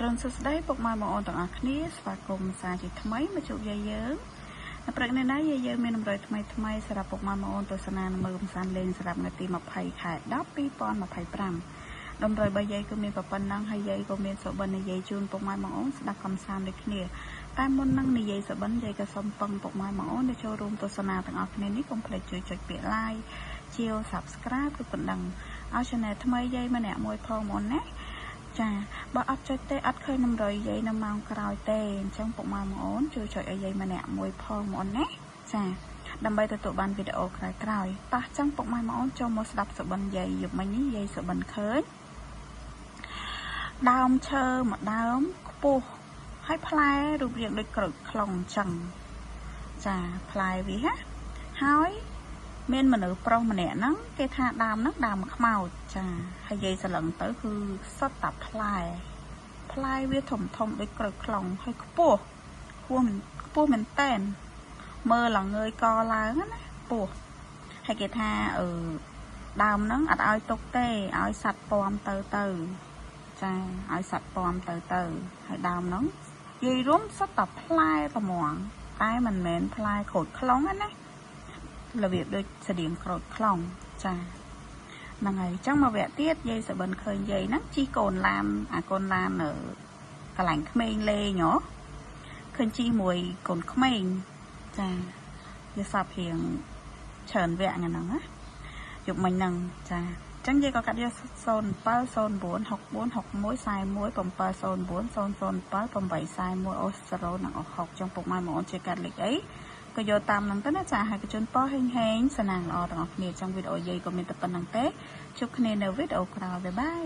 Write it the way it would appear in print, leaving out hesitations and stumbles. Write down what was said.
រុនសុស្ដីពុកម៉ែបងប្អូនទាំងអស់គ្នាស្វាគមន៍សាជាថ្មីមកជួបយាយយើងព្រឹកនេះណាយាយយើងមានតម្រុយថ្មីសម្រាប់ពុកម៉ែបងប្អូនទស្សនានៅមើលកំសាន្តលេងសម្រាប់ថ្ងៃទី20ខែ10 2025តម្រុយរបស់យាយគឺមានប៉ុណ្ណឹងហើយយាយក៏មានសុបិននិយាយជូនពុកម៉ែបងប្អូនស្ដាប់កំសាន្តដូចគ្នាតែមុននឹងនិយាយសុបិនយាយក៏សូមពឹងពុកម៉ែបងប្អូនដែលចូលរួមទស្សនាទាំងអស់គ្នានេះកុំភ្លេចជួយចុចពាក្យ like ជាវ subscribe គឺប៉ុណ្ណឹងឲ្យ channel ថ្មីយាយម្នាក់មួយផងមុនណាចាបើអត់ចុចទេអត់ឃើញតម្រុយយាយនៅម៉ោងក្រោយទេអញ្ចឹងពុកម៉ែបងប្អូនជួយចុចឲ្យយាយម្នាក់មួយផងមុនណាចាដើម្បីទទួលបានវីដេអូក្រោយតោះចឹងពុកម៉ែបងប្អូនចូលមកស្ដាប់សុបិនយាយយប់មិញនេះយាយសុបិនឃើញដើមឈើមួយដើមខ្ពស់ហើយផ្លែរូបរាងដូចក្រូចខ្លុងអញ្ចឹងចាផ្លែវាហើយមានមនុស្សប្រុសម្នាក់ហ្នឹងគេថាដើមហ្នឹងដើមខ្មោចចាហើយយាយសឡឹងទៅគឺសុទ្ធតែផ្លែវាធំដូចក្រូចខ្លុងហើយខ្ពស់មែនតែនមើលឡើងងើយកឡើងណាខ្ពស់ហើយគេថាដើមហ្នឹងអត់ឲ្យទុកទេឲ្យសត្វពាំទៅចាឲ្យសត្វពាំទៅហើយដើមហ្នឹងយាយរួមសុទ្ធតែផ្លែត្មងតែមិនមែនផ្លែក្រូចខ្លុងណារបៀបដូចស្តៀងក្រូចខ្លុងចាហ្នឹងហើយអញ្ចឹងមកវគ្គទៀតយាយសុបិនឃើញយាយហ្នឹងជិះកូនឡានកូនឡាននៅកន្លែងក្មេងលេងហ៎ឃើញជិះមួយកូនក្មេងចាវាសាប់រៀងច្រើនវគ្គហ្នឹងណាយប់មិញហ្នឹងចាអញ្ចឹងយាយក៏កាត់យក07 09 64 61 41 709 007 841អូ0និង60ចឹងពុកម៉ែបងប្អូនជួយកាត់លេខអីក៏យកតាមហ្នឹងទៅណាចាហើយកជូនប៉ហេងសំណាងល្អទាំងអស់គ្នាចឹងវីដេអូយាយក៏មានតែប៉ុណ្្នឹងទេជួបគ្នានៅវីដេអូក្រោយបាយ